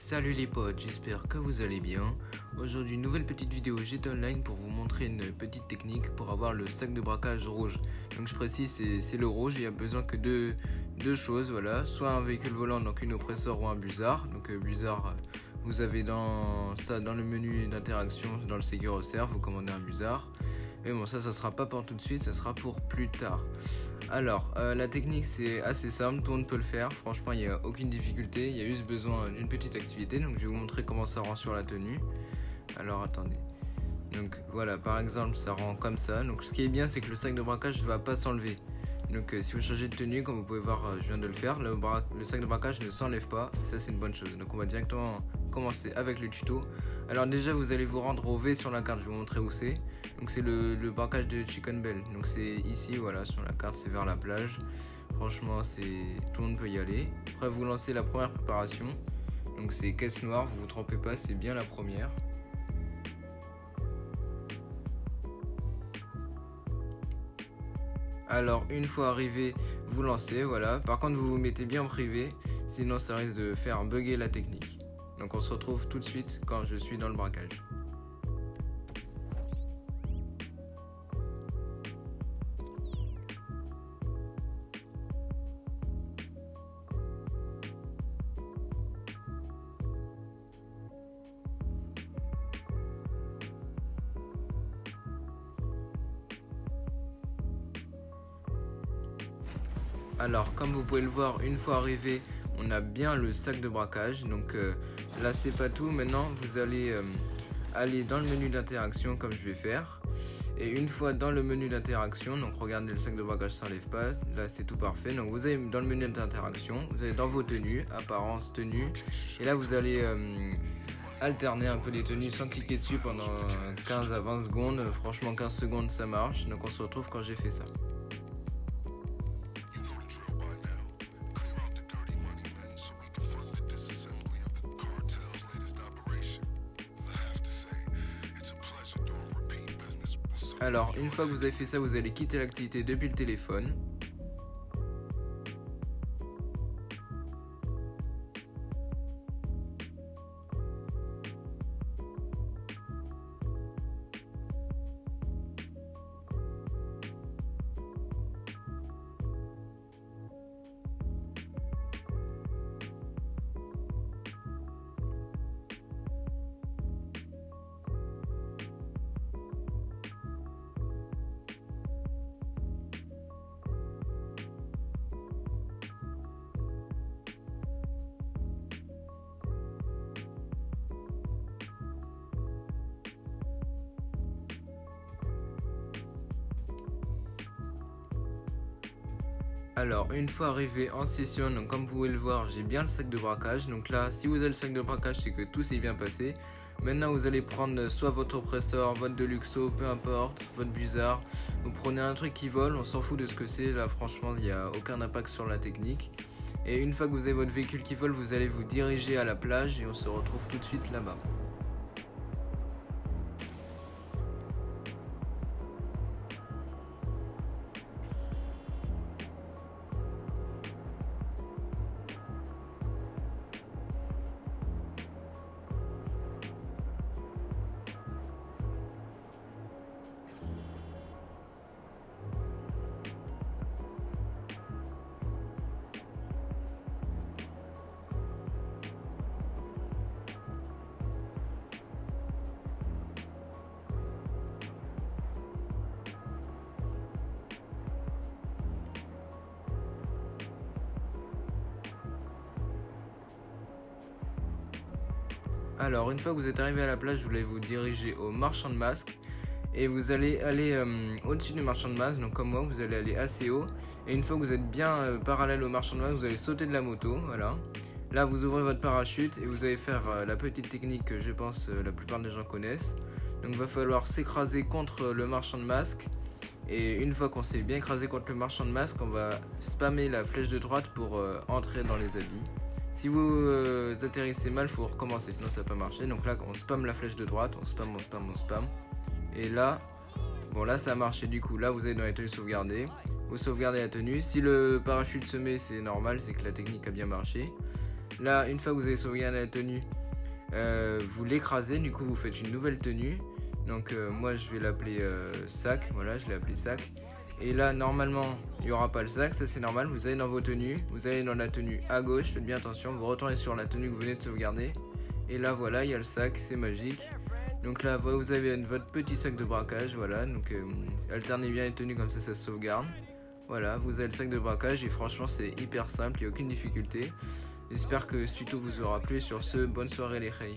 Salut les potes, j'espère que vous allez bien. Aujourd'hui, une nouvelle petite vidéo GT Online pour vous montrer une petite technique pour avoir le sac de braquage rouge. Donc je précise, c'est le rouge, il n'y a besoin que deux choses, voilà. Soit un véhicule volant, donc une oppresseur ou un busard. Donc busard, vous avez dans le menu d'interaction, dans le Secure Serve, vous commandez un busard. Mais bon, ça sera pas pour tout de suite, ça sera pour plus tard. Alors, la technique c'est assez simple, tout le monde peut le faire, franchement il n'y a aucune difficulté, il y a juste besoin d'une petite activité, donc je vais vous montrer comment ça rend sur la tenue. Alors attendez, donc voilà, par exemple ça rend comme ça, donc ce qui est bien c'est que le sac de braquage ne va pas s'enlever. Donc si vous changez de tenue, comme vous pouvez voir, je viens de le faire, le sac de braquage ne s'enlève pas, ça c'est une bonne chose. Donc on va directement commencer avec le tuto. Alors déjà vous allez vous rendre au V sur la carte, je vais vous montrer où c'est. Donc c'est le braquage de Chicken Bell, donc c'est ici, voilà, sur la carte, c'est vers la plage. Franchement tout le monde peut y aller. Après vous lancez la première préparation, donc c'est caisse noire, vous vous trompez pas, c'est bien la première. Alors une fois arrivé, vous lancez, voilà. Par contre vous vous mettez bien en privé, sinon ça risque de faire bugger la technique. Donc on se retrouve tout de suite quand je suis dans le braquage. Alors comme vous pouvez le voir, une fois arrivé, on a bien le sac de braquage. Donc là c'est pas tout, maintenant vous allez aller dans le menu d'interaction comme je vais faire. Et une fois dans le menu d'interaction, donc regardez, le sac de braquage s'enlève pas, là c'est tout parfait. Donc vous allez dans le menu d'interaction, vous allez dans vos tenues, apparence, tenue, et là vous allez alterner un peu les tenues sans cliquer dessus pendant 15 à 20 secondes. Franchement 15 secondes ça marche, donc on se retrouve quand j'ai fait ça. Alors, une fois que vous avez fait ça, vous allez quitter l'activité depuis le téléphone. Alors une fois arrivé en session, donc comme vous pouvez le voir, j'ai bien le sac de braquage. Donc là, si vous avez le sac de braquage, c'est que tout s'est bien passé. Maintenant vous allez prendre soit votre oppresseur, votre Deluxo, peu importe, votre busard. Vous prenez un truc qui vole, on s'en fout de ce que c'est. Là franchement il n'y a aucun impact sur la technique. Et une fois que vous avez votre véhicule qui vole, vous allez vous diriger à la plage et on se retrouve tout de suite là-bas. Alors une fois que vous êtes arrivé à la plage, vous allez vous diriger au marchand de masques et vous allez aller au-dessus du marchand de masques. Donc comme moi, vous allez aller assez haut, et une fois que vous êtes bien parallèle au marchand de masques, vous allez sauter de la moto, voilà. Là vous ouvrez votre parachute et vous allez faire la petite technique que je pense la plupart des gens connaissent. Donc il va falloir s'écraser contre le marchand de masques, et une fois qu'on s'est bien écrasé contre le marchand de masques, on va spammer la flèche de droite pour entrer dans les habits. Si vous atterrissez mal, il faut recommencer, sinon ça va pas marcher. Donc là, on spamme la flèche de droite, on spamme. Et là, bon là ça a marché du coup. Là vous allez dans les tenues sauvegardées, vous sauvegardez la tenue. Si le parachute se met, c'est normal, c'est que la technique a bien marché. Là, une fois que vous avez sauvegardé la tenue, vous l'écrasez, du coup vous faites une nouvelle tenue. Donc moi je vais l'appeler sac, voilà, je l'ai appelé sac. Et là normalement il n'y aura pas le sac, ça c'est normal, vous allez dans vos tenues, vous allez dans la tenue à gauche, faites bien attention, vous retournez sur la tenue que vous venez de sauvegarder. Et là voilà, il y a le sac, c'est magique. Donc là vous avez votre petit sac de braquage, voilà, donc alternez bien les tenues comme ça se sauvegarde. Voilà, vous avez le sac de braquage et franchement c'est hyper simple, il n'y a aucune difficulté. J'espère que ce tuto vous aura plu. Sur ce, bonne soirée les reilles.